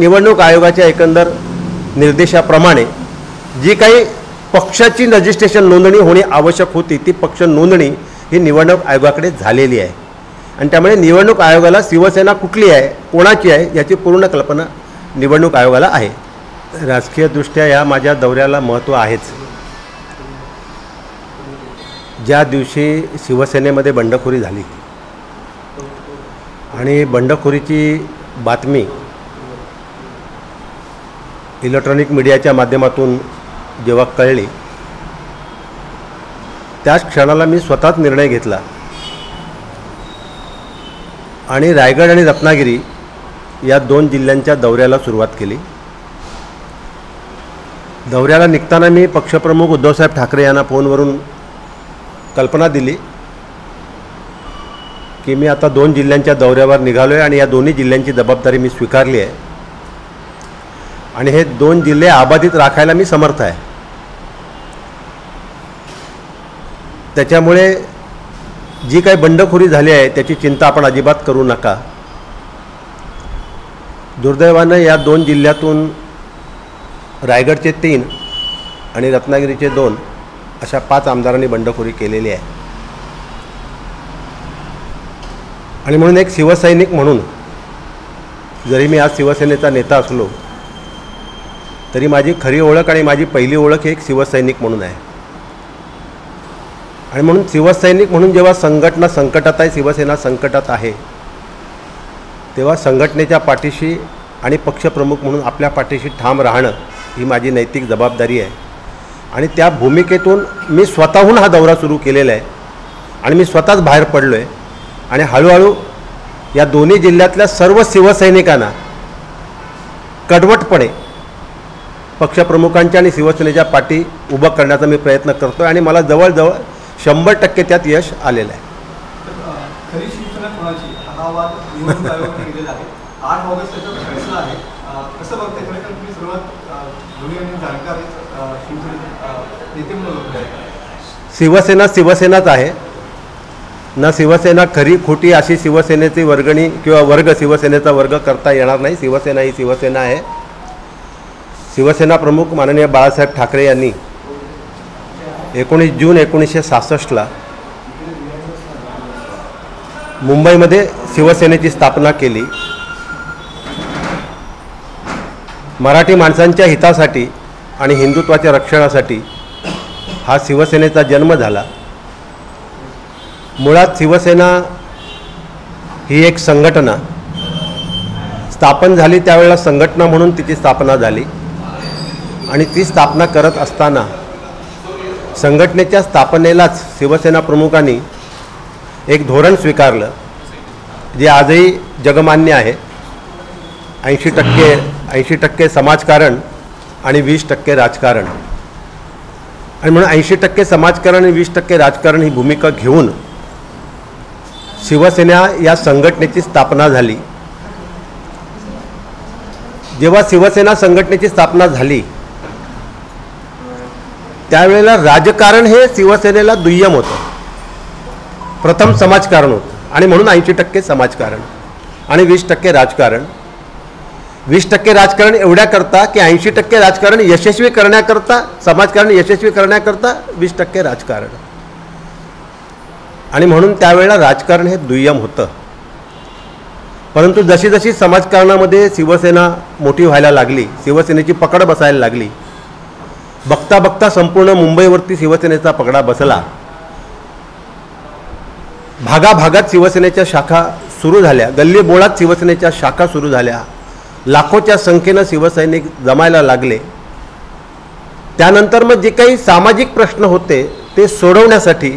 निवडणूक आयोगाच्या एकंदर निर्देशाप्रमाणे जी काही पक्षाची रजिस्ट्रेशन नोंदणी होणे आवश्यक होती ती पक्ष नोंदणी ही निवडणूक आयोगाकडे झालेली आहे आणि त्यामुळे निवडणूक आयोगाला शिवसेना कुठली आहे कोणाची आहे याची पूर्ण कल्पना निवडणूक आयोगाला आहे। राजकीयदृष्ट्या या माझ्या दौऱ्याला महत्त्व आहेच। ज्या दिवशी शिवसेनेमध्ये बंडखोरी झाली आणि बंडखोरीची बातमी इलेक्ट्रॉनिक मीडियाच्या माध्यमातून जेव्हा कळली त्याच क्षणाला मी स्वतःच निर्णय घेतला आणि रायगड आणि रत्नागिरी या 2 जिल्ह्यांच्या दौऱ्याला सुरुवात केली। दौऱ्याला निघताना मी पक्षप्रमुख उद्धवसाहेब ठाकरे यांना फोनवरून कल्पना दिली की मी आता 2 जिल्ह्यांच्या दौऱ्यावर निघालो आहे आणि या दोन्ही जिल्ह्यांची जबाबदारी मी स्वीकारली आहे आणि हे 2 जिल्हे अबाधित राखायला मी समर्थ आहे। त्याच्यामुळे जी काही बंडखोरी झाली आहे त्याची चिंता आपण अजिबात करू नका। दुर्दैवानं या 2 जिल्ह्यातून रायगडचे 3 आणि रत्नागिरीचे 2 अशा 5 आमदारांनी बंडखोरी केलेली आहे आणि म्हणून एक शिवसैनिक म्हणून जरी मी आज शिवसेनेचा नेता असलो तरी माझी खरी ओळख आणि माझी पहिली ओळख एक शिवसैनिक म्हणून आहे आणि म्हणून शिवसैनिक म्हणून जेव्हा संघटना संकटात आहे शिवसेना संकटात आहे तेव्हा संघटनेच्या पाठीशी आणि पक्षप्रमुख म्हणून आपल्या पाठीशी ठाम राहणं ही माझी नैतिक जबाबदारी आहे आणि त्या भूमिकेतून मी स्वतःहून हा दौरा सुरू केलेला आहे आणि मी स्वतःच बाहेर पडलो आहे आणि हळूहळू या दोन्ही जिल्ह्यातल्या सर्व शिवसैनिकांना कडवटपणे पक्षप्रमुखांच्या आणि शिवसेनेच्या पाठी उभं करण्याचा मी प्रयत्न करतो आणि मला जवळजवळ 100% त्यात यश आलेलं आहे। खरी शिवसेना कोणाची हा वाद निवडणूक आयोगाने केलेला आहे। 8 ऑगस्ट त्याचा फैसला आहे। कसं बघते खरं तर तुम्ही सुरुवात दोन्ही जाणकार नेते म्हणून ओळखले आहे। शिवसेना शिवसेनाच आहे ना। शिवसेना खरी खोटी अशी शिवसेनेची वर्गणी किंवा वर्ग शिवसेनेचा वर्ग करता येणार नाही। शिवसेना ही शिवसेना आहे। शिवसेना प्रमुख माननीय बाळासाहेब ठाकरे यांनी 19 जून 1966ला मुंबईमध्ये शिवसेनेची स्थापना केली। मराठी माणसांच्या हितासाठी आणि हिंदुत्वाच्या रक्षणासाठी हा शिवसेनेचा जन्म झाला। मुळात शिवसेना ही एक संघटना स्थापन झाली त्यावेळेला संघटना म्हणून तिची स्थापना झाली आणि ती स्थापना करत असताना संघटनेच्या स्थापनेलाच शिवसेना प्रमुखांनी एक धोरण स्वीकारलं जे आजही जगमान्य आहे। 80% समाजकारण आणि 20% राजकारण आणि म्हणून 80% समाजकारण आणि 20% राजकारण ही भूमिका घेऊन शिवसेना या संघटनेची स्थापना झाली। जेव्हा शिवसेना संघटनेची स्थापना झाली त्यावेळेला राजकारण हे शिवसेनेला दुय्यम होतं। प्रथम समाजकारण होतं आणि म्हणून 80% समाजकारण आणि 20% राजकारण। 20% राजकारण एवढ्याकरता की 80% राजकारण यशस्वी करण्याकरता समाजकारण यशस्वी करण्याकरता 20% राजकारण आणि म्हणून त्यावेळेला राजकारण हे दुय्यम होतं। परंतु जशी जशी समाजकारणामध्ये शिवसेना मोठी व्हायला लागली शिवसेनेची पकड बसायला लागली बघता बघता संपूर्ण मुंबईवरती शिवसेनेचा पगडा बसला। भागाभागात शिवसेनेच्या शाखा सुरू झाल्या। गल्ली बोळात शिवसेनेच्या शाखा सुरू झाल्या। लाखोच्या संख्येनं शिवसैनिक जमायला लागले। त्यानंतर मग जे काही सामाजिक प्रश्न होते ते सोडवण्यासाठी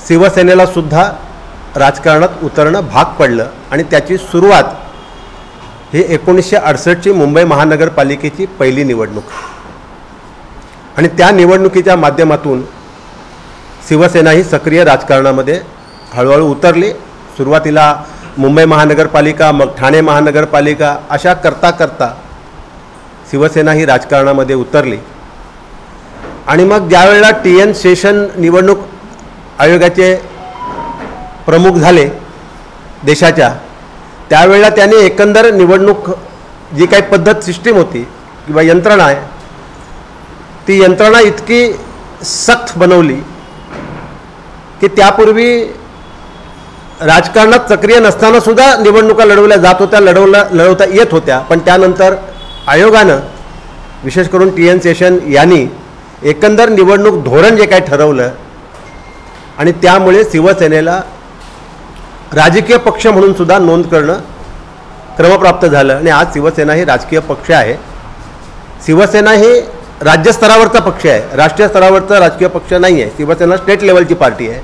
शिवसेनेला सुद्धा राजकारणात उतरणं भाग पडलं आणि त्याची सुरुवात ही 1968ची मुंबई महानगरपालिकेची पहिली निवडणूक आणि त्या निवडणुकीच्या माध्यमातून शिवसेना ही सक्रिय राजकारणामध्ये हळूहळू उतरली। सुरुवातीला मुंबई महानगरपालिका मग ठाणे महानगरपालिका अशा करता करता शिवसेना ही राजकारणामध्ये उतरली आणि मग ज्यावेळेला TN शेषन निवडणूक आयोगाचे प्रमुख झाले देशाच्या त्यावेळेला त्यांनी एकंदर निवडणूक जी काही पद्धत सिस्टीम होती किंवा यंत्रणा आहे ती यंत्रणा इतकी सक्त बनवली की त्यापूर्वी राजकारणात सक्रिय नसताना सुद्धा निवडणुका लढवल्या जात होत्या, लढवता येत होत्या. पण त्यानंतर आयोगानं विशेष करून TN सेशन यांनी एकंदर निवडणूक धोरण जे काही ठरवलं आणि त्यामुळे शिवसेनेला राजकीय पक्ष म्हणून सुद्धा नोंद करणं क्रमप्राप्त झालं. आणि आज शिवसेना ही राजकीय पक्ष आहे. शिवसेना ही राज्यस्तरावरचा पक्ष आहे, राष्ट्रीय स्तरावरचा राजकीय पक्ष नाही आहे. शिवसेना स्टेट लेवलची पार्टी आहे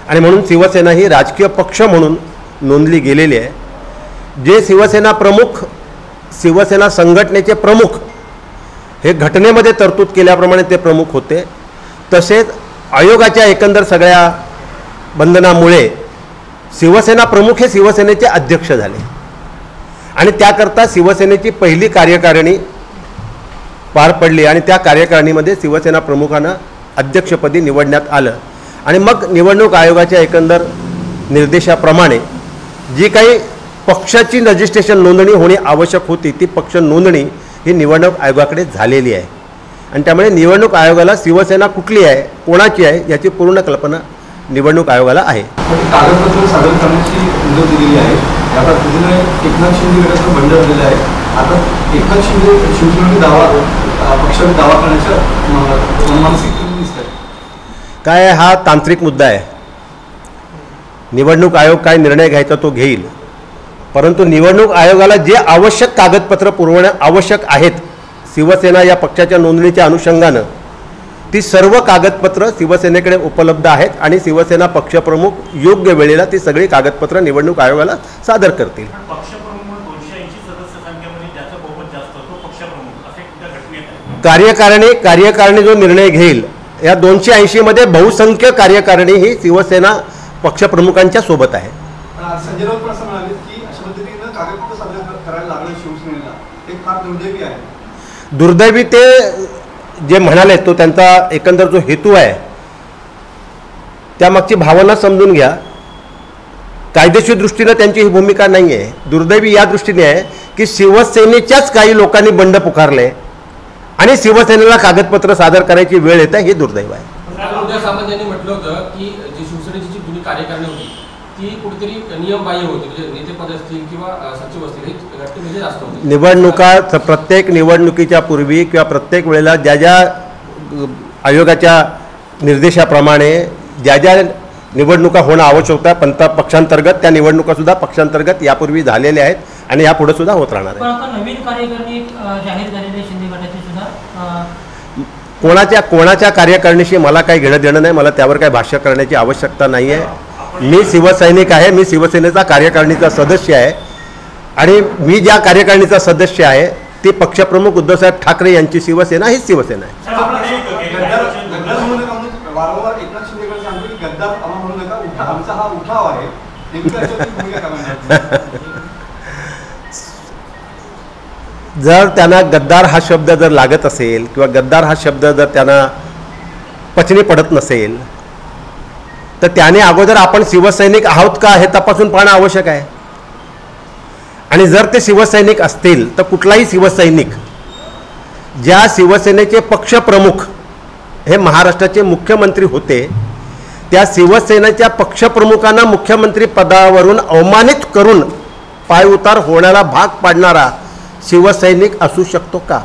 आणि म्हणून शिवसेना ही राजकीय पक्ष म्हणून नोंदली गेलेली आहे. जे शिवसेना प्रमुख, शिवसेना संघटनेचे प्रमुख हे घटनेमध्ये तरतूद केल्याप्रमाणे ते प्रमुख होते, तसेच आयोगाच्या एकंदर सगळ्या बंधनामुळे शिवसेना प्रमुख हे शिवसेनेचे अध्यक्ष झाले आणि त्याकरता शिवसेनेची पहिली कार्यकारिणी पार पडली आणि त्या कार्यकारिणीमध्ये शिवसेना प्रमुखांना अध्यक्षपदी निवडण्यात आलं. आणि मग निवडणूक आयोगाच्या एकंदर निर्देशाप्रमाणे जी काही पक्षाची रजिस्ट्रेशन नोंदणी होणे आवश्यक होती ती पक्ष नोंदणी ही निवडणूक आयोगाकडे झालेली आहे. आणि त्यामुळे निवडणूक आयोगाला शिवसेना कुठली आहे, कोणाची आहे याची पूर्ण कल्पना निवडणूक आयोगाला आहे. कागदपत्र सादर करण्याची मुदत दिलेली आहे. या पद्धतीने एकनाथ शिंदे गटाचं बंड झालेलं आहे. आता एकनाथ शिंदे शिवसेनेने पक्षाने दावा करण्याच्या मानसिकतेने दिसत आहे. काय हा तांत्रिक मुद्दा आहे. निवडणूक आयोग काय निर्णय घ्यायचा तो घेईल, परंतु निवडणूक आयोगाला जे आवश्यक कागदपत्र पुरवणे आवश्यक आहेत शिवसेना या पक्षाच्या नोंदणीच्या अनुषंगानं ती सर्व कागदपत्र शिवसेनेकडे उपलब्ध आहेत आणि शिवसेना पक्षप्रमुख योग्य वेळेला ती सगळी कागदपत्र निवडणूक आयोगाला सादर करतील. कार्यकारिणी जो निर्णय घेईल या 280 मध्ये बहुसंख्य कार्यकारिणी ही शिवसेना पक्षप्रमुखांच्या सोबत आहे. संजय राऊत पण असं म्हणाले की अशा पद्धतीने कागदपत्र सादर करायला लागले शिवसेनेला ते फार दुर्दैवी आहे. दुर्दैवी ते जे म्हणाले तो त्यांचा एकंदर जो हेतू आहे त्यामागची भावना समजून घ्या. कायदेशीर दृष्टीने त्यांची ही भूमिका नाही आहे. दुर्दैवी या दृष्टीने आहे की शिवसेनेच्याच काही लोकांनी बंड पुकारले आणि शिवसेनेला कागदपत्र सादर करायची वेळ येते, हे दुर्दैव आहे. उदय सामंत यांनी म्हटलं होतं की जी शिवसेनेची जी जुनी कार्यकारिणी होती ती कुठेतरी नियमबाह्य होती, म्हणजे नेतेपद असतील किंवा सचिव असतील हे घटनेमध्ये जास्त होते. निवडणुका प्रत्येक निवडणुकीच्या पूर्वी किंवा प्रत्येक वेळेला ज्या ज्या आयोगाच्या निर्देशाप्रमाणे ज्या ज्या निवडणुका होणं आवश्यक होत्या पक्षांतर्गत त्या निवडणुकासुद्धा पक्षांतर्गत यापूर्वी झालेल्या आहेत आणि यापुढे सुद्धा होत राहणार आहे. पण आता नवीन कार्यकारिणी जाहीर झालेली शिंदे गटाची सुद्धा कोणाच्या कार्यकारिणीशी मला काही घेणं देणं नाही. मला त्यावर काही भाष्य करण्याची आवश्यकता नाही आहे. मी शिवसैनिक आहे, मी शिवसेनेचा कार्यकारिणीचा सदस्य आहे आणि मी ज्या कार्यकारिणीचा सदस्य आहे ती पक्षप्रमुख उद्धवसाहेब ठाकरे यांची शिवसेना हीच शिवसेना आहे. वारंवार एकनाथ शिंदेकडे सांगतो की गद्दार आम्हाला म्हणू नका, आमचा हा उठाव आहे. जर त्यांना गद्दार हा शब्द जर लागत असेल किंवा गद्दार हा शब्द जर त्यांना पचनी पडत नसेल तर त्याने अगोदर आपण शिवसैनिक आहोत का हे तपासून पाहणं आवश्यक आहे. आणि जर ते शिवसैनिक असतील तर कुठलाही शिवसैनिक ज्या शिवसेनेचे पक्षप्रमुख हे महाराष्ट्राचे मुख्यमंत्री होते त्या शिवसेनेच्या पक्षप्रमुखांना मुख्यमंत्री पदावरून अवमानित करून पायउतार होण्याला भाग पाडणारा शिवसैनिक असू शकतो का?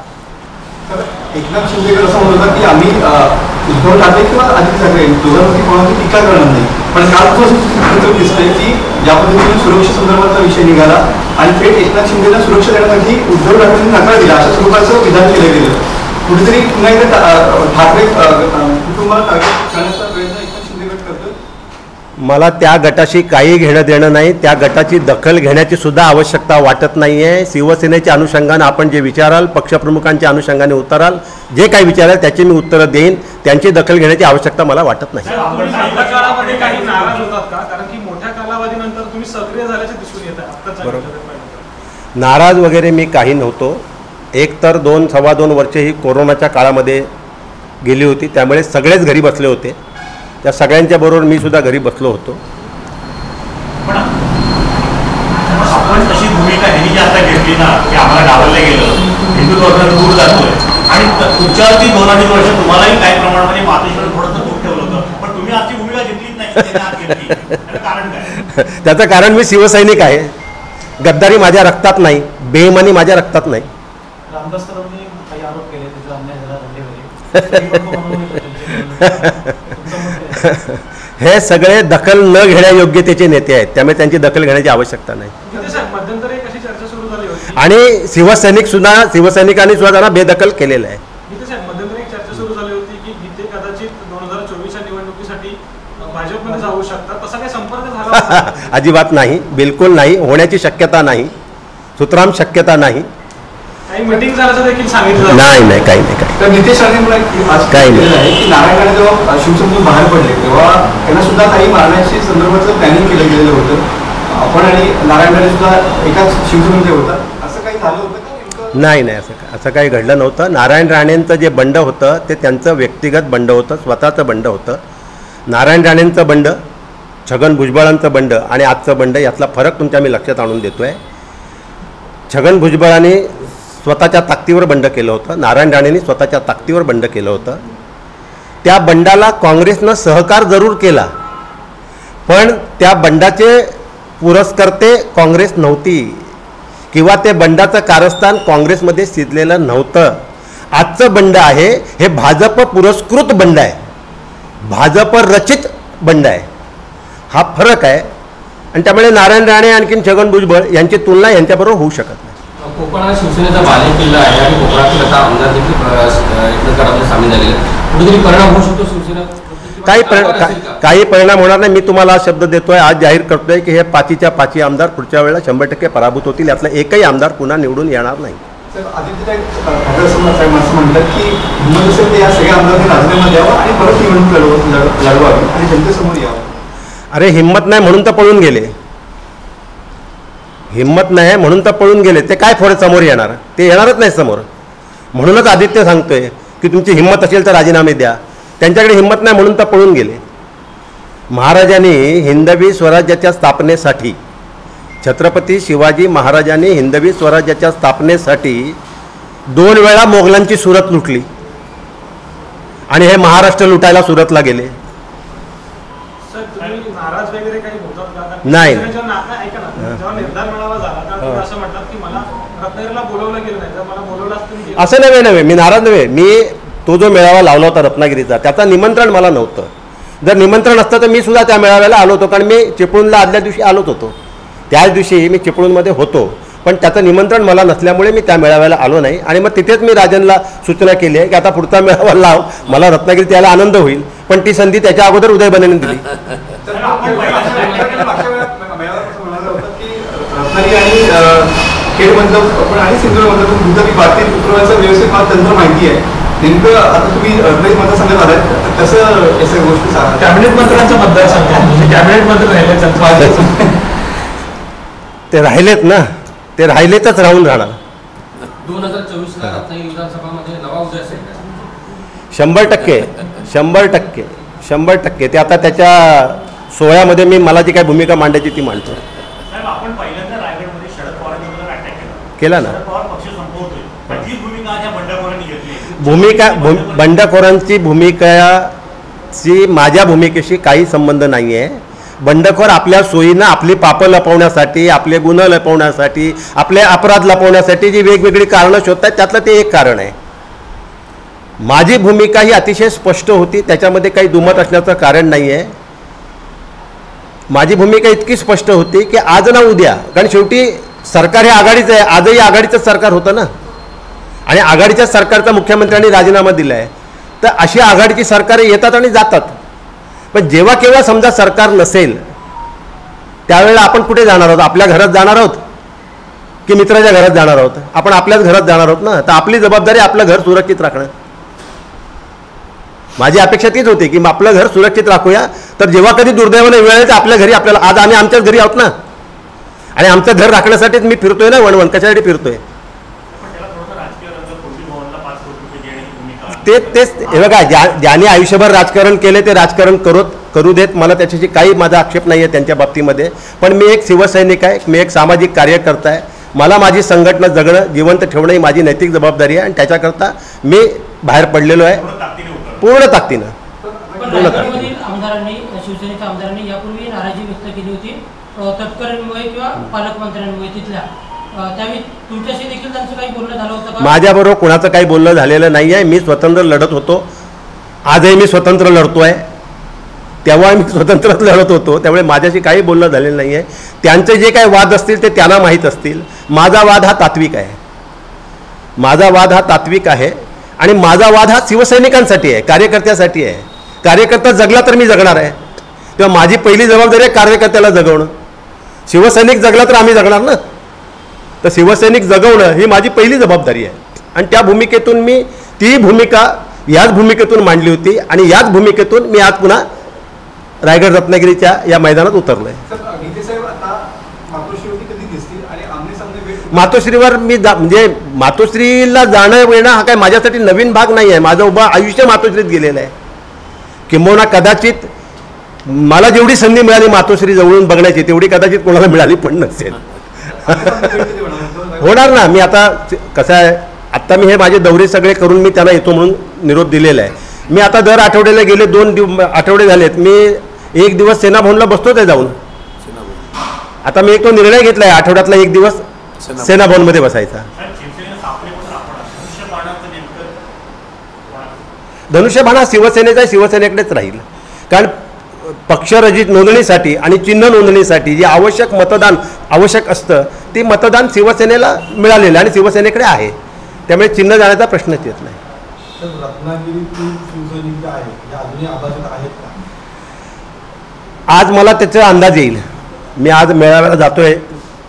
एकनाथ शिंदेकर असं म्हणत होता की आम्ही उद्धव ठाकरे किंवा आदित्य ठाकरे दोघांवरती कोणाची टीका करणार नाही. पण काल तो दिसतंय की ज्या पद्धतीने सुरक्षेसंदर्भातला विषय निघाला आणि थेट एकनाथ शिंदेला सुरक्षा देण्यासाठी उद्धव ठाकरेंनी नकार दिला अशा स्वरूपाचं विधान केलं गेलं. कुठेतरी पुन्हा एकदा ठाकरे कुटुंबाला टार्गेट करण्याचा प्रयत्न एकनाथ शिंदे गट करतो. मला त्या गटाशी काही घेणं देणं नाही. त्या गटाची दखल घेण्याची सुद्धा आवश्यकता वाटत नाही आहे. शिवसेनेच्या अनुषंगाने आपण जे विचाराल, पक्षप्रमुखांच्या अनुषंगाने उत्तराल, जे काही विचाराल त्याची मी उत्तरं देईन. त्यांची दखल घेण्याची आवश्यकता मला वाटत नाही. काळामध्ये काही नाराज होतात का? कारण की मोठ्या कालावधीनंतर तुम्ही सक्रिय झाल्याचे दिसून येत आहे. नाराज वगैरे मी काही नव्हतो. एक तर 2-2.25 वर्षे ही कोरोनाच्या काळामध्ये गेली होती, त्यामुळे सगळेच घरी बसले होते. त्या सगळ्यांच्या बरोबर मी सुद्धा घरी बसलो होतो. पण आपण तशी भूमिका ह्यांनी जी आता घेतली ना की आम्हाला डावललं गेलं, हिंदुत्वाचं दूर जातोय आणि पुढच्यावरती 2-2.5 वर्ष तुम्हालाही काही प्रमाणामध्ये मातोश्रीवर थोडंसं दूर ठेवलं होतं, पण तुम्ही आजची भूमिका घेतलीच नाही. त्यांनी आज घेतली. त्याचं कारण काय? त्याचं कारण मी शिवसैनिक आहे. गद्दारी माझ्या रक्तात नाही, बेईमानी माझ्या रक्तात नाही. रामदास कदमने काही आरोप केले त्याचा अन्याय झाला रंगेवरी. हे सगळे दखल न घेण्या योग्यतेचे नेते आहेत, त्यामुळे त्यांची दखल घेण्याची आवश्यकता नाही. मध्यंतरी एक अशी चर्चा सुरू झाली होती आणि शिवसैनिकांनी सुद्धा त्यांना बेदखल केलेलं आहे. मध्यंतरी एक चर्चा सुरू झाली होती की गीते कदाचित 2024च्या निवडणुकीसाठी भाजपमध्ये जाऊ शकतात, तसा काही संपर्क झाला होता? अजिबात नाही, बिलकुल नाही, होण्याची शक्यता नाही, सुतराम शक्यता नाही. काही मीटिंग झाल्याचं देखील सांगितलं नाही काही नाही. तर नितेश राणेंमुळे आज काही नाही. केलेलं आहे की नारायण राणे जेव्हा शिवसेनेतून बाहेर पडले तेव्हा त्यांना सुद्धा काही मारण्याची संदर्भाचं प्लॅनिंग केलं गेलेलं होतं. आपण आणि नारायण राणे सुद्धा एकाच शिवसेनेमध्ये होतात, असं काही झालं होतं का? नाही असं काही घडलं नव्हतं. नारायण राणेंचं जे बंड होतं ते त्यांचं व्यक्तिगत बंड होतं, स्वतःचं बंड होतं. नारायण राणेंचं बंड, छगन भुजबळांचं बंड आणि आजचं बंड यातला फरक तुमच्या मी लक्षात आणून देतो आहे. छगन भुजबळांनी स्वतःच्या ताकदीवर बंड केलं होतं, नारायण राणेंनी स्वतःच्या ताकदीवर बंड केलं होतं. त्या बंडाला काँग्रेसनं सहकार जरूर केला, पण त्या बंडाचे पुरस्कर्ते काँग्रेस नव्हती किंवा ते बंडाचं कारस्थान काँग्रेसमध्ये शिजलेलं नव्हतं. आजचं बंड आहे हे भाजप पुरस्कृत बंड आहे, भाजप रचित बंड आहे. हा फरक आहे आणि त्यामुळे नारायण राणे आणखीन छगन भुजबळ यांची तुलना यांच्याबरोबर होऊ शकत नाही. कोकण हा शिवसेनेचा बालेकिल्ला आहे आणि कोकणातील आता आमदार देखील एकमेकांमध्ये सामील झालेले आहेत. कुठेतरी परिणाम होऊ शकतो शिवसेना? काही परिणाम होणार नाही. मी तुम्हाला शब्द देतोय, आज जाहीर करतोय की हे 5च्या 5 आमदार पुढच्या वेळेला 100% पराभूत होतील. यातला एकही आमदार पुन्हा निवडून येणार नाही. आदित्य ठाकरे असं म्हणतात की हिंमत असेल तर या सगळ्या आमदारांनी राजीनामा द्यावा आणि परत निवडणूक लढवावी आणि जनतेसमोर यावं. अरे हिंमत नाही म्हणून तर पळून गेले, हिंमत नाही म्हणून तर पळून गेले. ते काय थोडे समोर येणार? ते येणारच नाही समोर. म्हणूनच आदित्य सांगतोय की तुमची हिंमत असेल तर राजीनामे द्या. त्यांच्याकडे हिंमत नाही म्हणून तर पळून गेले. महाराजांनी हिंदवी स्वराज्याच्या स्थापनेसाठी, छत्रपती शिवाजी महाराजांनी हिंदवी स्वराज्याच्या स्थापनेसाठी 2 वेळा मोगलांची सुरत लुटली आणि हे महाराष्ट्र लुटायला सुरतला गेले. नाराज वगैरे काही होतात का? नाही. जेव्हा निर्धार मेळावा झाला तर तुम्ही असं म्हणतात की मला रत्नागिरीला बोलवलं गेलं नाही, तर मला बोलवलं असतं. असं नव्हे, मी नाराज नव्हे. मी तो जो मेळावा लावला होता रत्नागिरीचा त्याचा निमंत्रण मला नव्हतं. जर निमंत्रण असतं तर मी सुद्धा त्या मेळाव्याला आलो होतो, कारण मी चिपळूणला आदल्या दिवशी आलोच होतो. त्याच दिवशी मी चिपळूणमध्ये होतो, पण त्याचं निमंत्रण मला नसल्यामुळे मी त्या मेळाव्याला आलो नाही. आणि मग तिथेच मी राजनला सूचना केली आहे की आता पुढचा मेळावा लाव, मला रत्नागिरीत यायला आनंद होईल, पण ती संधी त्याच्या अगोदर उदयबनेने दिली. रत्नागिरी आणि खेडमधलं आणि सिंधुदुर्गमधलं दुधारी बाबतीत उतरवायचं व्यवस्थित मला तंत्र माहिती आहे. नेमकं आता तुम्ही रत्नागिरी मतदारसंघात आलात, कसं या सगळ्या गोष्टी सांगा. कॅबिनेट मंत्र्यांचा मतदारसंघ म्हणजे कॅबिनेट मंत्री राहिले, ते राहिलेत ना, ते राहिलेतच राहून राहणार. 2024ला रत्नागिरी विधानसभामध्ये नवा उदय असेल का? 100%. ते आता त्याच्या सोहळ्यामध्ये मी मला जी काय भूमिका मांडायची ती मांडतो. साहेब, आपण पहिल्यांदा रायगडमध्ये शरद पवारांवर अटॅक केला ना. शरद पवार पक्ष संपवतोय, जी भूमिका ज्या बंडखोरांनी घेतली, बंडखोरांची भूमिकेची माझ्या भूमिकेशी काही संबंध नाही आहे. बंडखोर आपल्या सोयीनं आपली पापं लपवण्यासाठी, आपले गुन्हे लपवण्यासाठी, आपले अपराध लपवण्यासाठी जी वेगवेगळी कारणं शोधतात त्यातलं ते एक कारण आहे. माझी भूमिका ही अतिशय स्पष्ट होती, त्याच्यामध्ये काही दुमत असण्याचं कारण नाही आहे. माझी भूमिका इतकी स्पष्ट होती की आज ना उद्या, कारण शेवटी सरकार हे आघाडीचं आहे, आजही आघाडीचंच सरकार होतं ना, आणि आघाडीच्या सरकारचा मुख्यमंत्र्यांनी राजीनामा दिला आहे. तर अशी आघाडीची सरकारे येतात आणि जातात, पण जेव्हा केव्हा समजा सरकार नसेल त्यावेळेला आपण कुठे जाणार आहोत? आपल्या घरात जाणार आहोत की मित्राच्या घरात जाणार आहोत? आपण आपल्याच घरात जाणार आहोत ना. तर आपली जबाबदारी आपलं घर सुरक्षित राखणं. माझी अपेक्षा तीच होती की आपलं घर सुरक्षित राखूया, तर जेव्हा कधी दुर्दैवाने वेळ येईल तर आपल्या घरी आपल्याला, आज आम्ही आमच्याच घरी आहोत ना, आणि आमचं घर राखण्यासाठीच मी फिरतोय ना, वणवण कशासाठी फिरतोय? तेच हे बघा, ज्याने आयुष्यभर राजकारण केले ते राजकारण करू देत, मला त्याच्याशी काही माझा आक्षेप नाही आहे त्यांच्या बाबतीमध्ये. पण मी एक शिवसैनिक आहे, मी एक सामाजिक कार्यकर्ता आहे. मला माझी संघटना जगणं जिवंत ठेवणं ही माझी नैतिक जबाबदारी आहे आणि त्याच्याकरता मी बाहेर पडलेलो आहे पूर्ण ताकदीने उतरलं. पूर्ण ताकदीनं. पण रायगडमधील आमदारांनी, शिवसेनेच्या आमदारांनी यापूर्वी नाराजी व्यक्त केली होती तटकरेंमुळे किंवा पालकमंत्र्यांमुळे तिथल्या. त्यावेळी तुमच्याशी देखील त्यांचं काही बोलणं झालं होतं का? माझ्याबरोबर कुणाचं काही बोलणं झालेलं नाही आहे. मी स्वतंत्र लढत होतो, आजही मी स्वतंत्र लढतो आहे, तेव्हा मी स्वतंत्रच लढत होतो, त्यामुळे माझ्याशी काही बोलणं झालेलं नाही आहे. त्यांचे जे काही वाद असतील ते त्यांना माहीत असतील. माझा वाद हा तात्विक आहे, माझा वाद हा तात्विक आहे आणि माझा वाद हा शिवसैनिकांसाठी आहे, कार्यकर्त्यासाठी आहे. कार्यकर्ता जगला तर मी जगणार आहे, तेव्हा माझी पहिली जबाबदारी आहे कार्यकर्त्याला जगवणं. शिवसैनिक जगला तर आम्ही जगणार ना, तर शिवसैनिक जगवणं ही माझी पहिली जबाबदारी आहे. आणि त्या भूमिकेतून मी ती भूमिका याच भूमिकेतून मांडली होती आणि याच भूमिकेतून मी आज पुन्हा रायगड रत्नागिरीच्या या मैदानात उतरलो आहे. सर, गीते साहेब आता मातोश्रीवरती कधी दिसतील आणि आमने सामने भेट मातोश्रीवर मी म्हणजे मातोश्रीला जाणं येणं हा काय माझ्यासाठी नवीन भाग नाही आहे. माझं उभं आयुष्य मातोश्रीत गेलेलं आहे. किंबहुना कदाचित मला जेवढी संधी मिळाली मातोश्री जवळून बघण्याची तेवढी कदाचित कोणाला मिळाली पण नसेल. होणार ना. मी आता कसं आहे, आत्ता मी हे माझे दौरे सगळे करून मी त्यांना येतो म्हणून निरोप दिलेला आहे. मी आता दर आठवड्याला गेले 2 आठवडे झालेत, मी एक दिवस सेनाभवनला बसतोच आहे जाऊन. आता मी एक तो निर्णय घेतला आहे आठवड्यातला एक दिवस सेनाभवनमध्ये बसायचा. साहेब, शिवसेनेला सापडेपर्यंत आपण धनुष्यबाणाचं नेमकं कोणाचं? धनुष्यबाण हा शिवसेनेचा शिवसेनेकडेच राहील. कारण पक्षरजित नोंदणीसाठी आणि चिन्ह नोंदणीसाठी जे आवश्यक मतदान आवश्यक असतं ते मतदान शिवसेनेला मिळालेलं आणि शिवसेनेकडे आहे, त्यामुळे चिन्ह जाण्याचा प्रश्नच येत नाही. रत्नागिरीतील शिवसैनिक जे आहेत ते अजूनही अबाधित आहेत का? आज मला त्याचा अंदाज येईल. मी आज मेळाव्याला जातोय,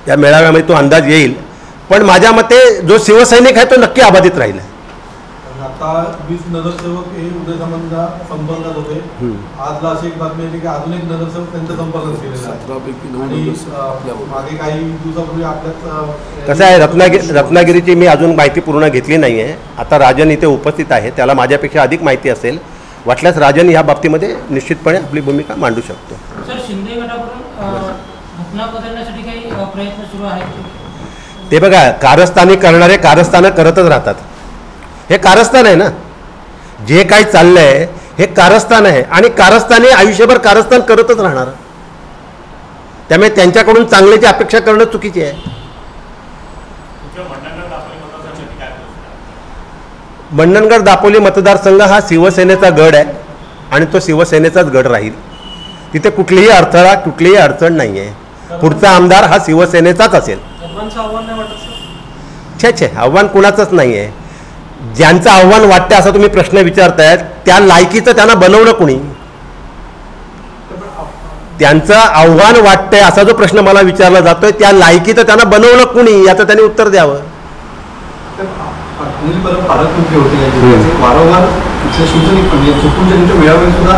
या मेळाव्यामध्ये तो अंदाज येईल. पण माझ्या मते जो शिवसैनिक आहे तो नक्की अबाधित राहील. आता 20 नगरसेवक हे उदय सामंतच्या संपर्कात होते. आजला अशी एक बातमी आली की अजून एक नगरसेवक त्यांच्या संपर्कात गेलेला आहे आणि मागे काही दिवसापूर्वी आपल्याच कसं आहे, रत्नागिरीची मी अजून माहिती पूर्ण घेतली नाही आहे. आता राजन इथे उपस्थित आहे, त्याला माझ्यापेक्षा अधिक माहिती असेल. वाटल्यास राजन या बाबतीमध्ये निश्चितपणे आपली भूमिका मांडू शकतो. सर, शिंदे गटाकडून घटना बदलण्यासाठी काही प्रयत्न सुरू आहेत? ते बघा, कारस्थानी करणारे कारस्थानं करतच राहतात. हे कारस्थान आहे ना, जे काही चाललंय हे कारस्थान आहे आणि कारस्थानी आयुष्यभर कारस्थान करतच राहणार. त्यामुळे त्यांच्याकडून चांगल्याची अपेक्षा करणं चुकीची आहे. तुमच्या मंडणगड दापोली मतदारसंघाची काय परिस्थिती आहे? मंडणगड दापोली मतदारसंघ हा शिवसेनेचा गड आहे आणि तो शिवसेनेचाच गड राहील. तिथे कुठलीही अडथळा, कुठलीही अडचण नाही आहे. पुढचा आमदार हा शिवसेनेचाच असेल. सर्वांचं आव्हान नाही वाटत सर? छे आव्हान कुणाचंच नाही आहे. ज्यांचं आव्हान वाटतं असा तुम्ही प्रश्न विचारतायत, त्या लायकीचं त्यांना बनवणं कुणी? त्यांचं आव्हान वाटतंय असा जो प्रश्न मला विचारला जातोय, त्या लायकीचं त्यांना बनवणं कुणी याचं त्यांनी उत्तर द्यावं. पालकमंत्री होते, वारंवार शिवसैनिक म्हणजे चुकून त्यांच्या मेळाव्यात सुद्धा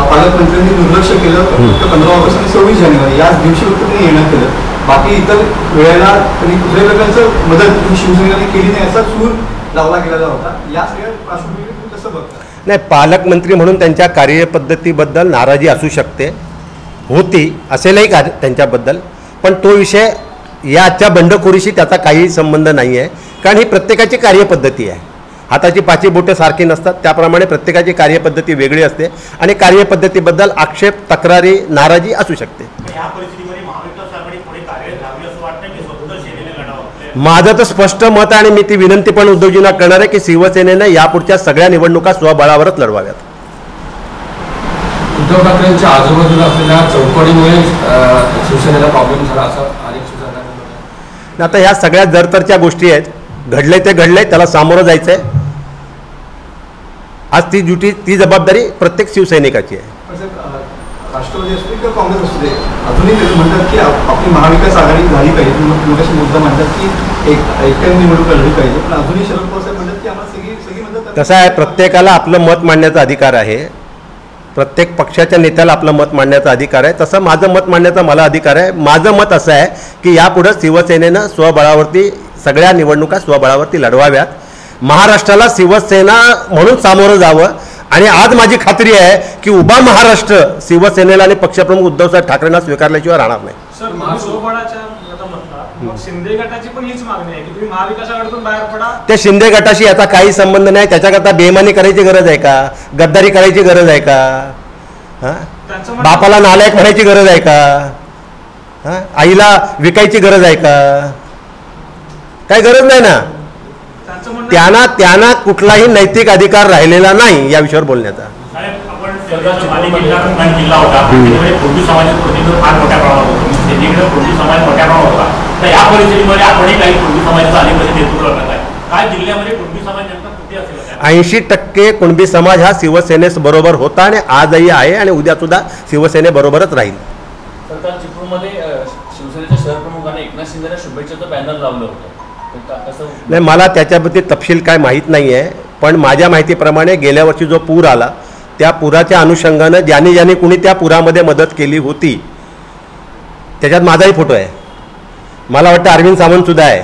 पालकमंत्र्यांनी दुर्लक्ष केलं. 15 ऑगस्ट आणि 26 जानेवारी याच दिवशी फक्त त्यांनी येणं केलं. बाकी इतर वेळेला त्यांनी कुठल्याही प्रकारचं मदत शिवसेनेने केली नाही असा सूर लावला गेलेला होता. या सगळ्या पार्श्वभूमीवर तुम्ही कसं बघता? नाही, पालकमंत्री म्हणून त्यांच्या कार्यपद्धतीबद्दल नाराजी असू शकते, होती, असेलही त्यांच्याबद्दल. पण तो विषय या आजच्या बंडखोरीशी त्याचा काही संबंध नाही आहे. कारण ही प्रत्येकाची कार्यपद्धती आहे. हाताची 5 बोटं सारखी नसतात, त्याप्रमाणे प्रत्येकाची कार्यपद्धती वेगळी असते आणि कार्यपद्धतीबद्दल आक्षेप, तक्रारी, नाराजी असू शकते. या परिस्थितीमध्ये महाविकास आघाडी पुढे कार्यरत राहावी असं वाटतं की स्वतंत्र सेनेने लढावं? माझं तर स्पष्ट मत आहे आणि मी ती विनंती पण उद्धवजींना करणार आहे की शिवसेनेनं यापुढच्या सगळ्या निवडणुका स्वबळावरच लढवाव्यात. उद्धव ठाकरेंच्या आजूबाजूला असलेल्या चौकडीमुळे शिवसेनेला प्रॉब्लेम झाला असं अनेक सूचना. आता ह्या सगळ्या जरतरच्या गोष्टी आहेत. घडलंय ते घडलंय, त्याला सामोरं जायचं आहे. आज ती जबाबदारी प्रत्येक शिवसैनिकाची आहे. राष्ट्रवादी असू दे किंवा काँग्रेस असू दे, अजूनही ते म्हणतात की आपली महाविकास आघाडी झाली पाहिजे. मगाशी मुद्दा म्हणतात की एकट्याने निवडणूक लढली पाहिजे, पण अजूनही शरद पवार म्हणतात की आम्हाला सगळी मदत. कसं आहे, प्रत्येकाला आपलं मत मांडण्याचा अधिकार आहे. प्रत्येक पक्षाच्या नेत्याला आपलं मत मांडण्याचा अधिकार आहे. तसं माझं मत मांडण्याचा मला अधिकार आहे. माझं मत असं आहे की यापुढं शिवसेनेनं स्वबळावरती सगळ्या निवडणुका स्वबळावरती लढवाव्यात. महाराष्ट्राला शिवसेना म्हणून सामोरं जावं. आणि आज माझी खात्री आहे की उभा महाराष्ट्र शिवसेनेला आणि पक्षप्रमुख उद्धवसाहेब ठाकरेंना स्वीकारल्याशिवाय राहणार नाही. सर, स्वबळाच्या आता म्हटला शिंदे गटाची पण हीच मागणी आहे की तुम्ही महाविकास आघाडीतून बाहेर पडा. त्या शिंदे गटाशी याचा काही संबंध नाही. त्याच्याकरता बेईमानी करायची गरज आहे का? गद्दारी करायची गरज आहे का? हां, त्यांचं म्हणणं- बापाला नालायक म्हणायची गरज आहे का? हां, आईला विकायची गरज आहे का? काही गरज नाही ना. त्यांचं म्हणणं- त्यांना कुठलाही नैतिक अधिकार राहिलेला नाही या विषयावर बोलण्याचा. साहेब, आपण मालिकेतला ठिकाण जिल्हा होता, तिकडे कुणबी समाजाचं प्रतिनिधित्व फार मोठ्या प्रमाणात होतं. तिकडे कुणबी समाज मोठ्या प्रमाणात होता. तर या परिस्थितीमध्ये आपणही काही कुणबी समाजाचं अनेक नेतृत्व करत आहे. काय जिल्ह्यामध्ये कुणबी समाज नेमका कुठे असेल? 80% कुणबी समाज हा शिवसेनेस बरोबर होता आणि आजही आहे आणि उद्या सुद्धा शिवसेनेबरोबरच राहील. तर काल चिपळूणमध्ये शिवसेनेच्या शहर प्रमुखाने एकनाथ शिंदेला शुभेच्छाचं बॅनर लावलं होतं. कसं नाही, मला त्याच्याबद्दल तपशील काय माहीत नाही आहे. पण माझ्या माहितीप्रमाणे गेल्या वर्षी जो पूर आला त्या पुराच्या अनुषंगानं ज्याने कुणी त्या पुरामध्ये मदत केली होती त्याच्यात माझाही फोटो आहे. मला वाटतं अरविंद सावंतसुद्धा आहे.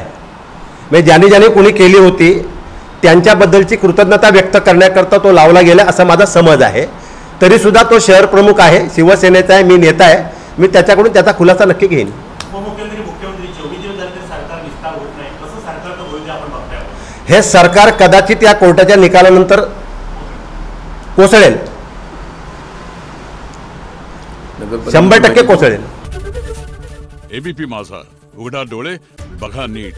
म्हणजे ज्याने कुणी केली होती त्यांच्याबद्दलची कृतज्ञता व्यक्त करण्याकरता तो लावला गेला असा माझा समज आहे. तरीसुद्धा तो शहर प्रमुख आहे, शिवसेनेचा आहे, मी नेता आहे. मी त्याच्याकडून त्याचा खुलासा नक्की घेईन. उपमुख्यमंत्री मुख्यमंत्री 24 दिवस झाले तरी सरकार विस्तार होत नाही. कसं सरकारचं भविष्य आपण बघताय? हे सरकार कदाचित या कोर्टाच्या निकालानंतर कोसळेल, 100% कोसळेल. एबीपी माझा, उघडा डोळे बघा नीट.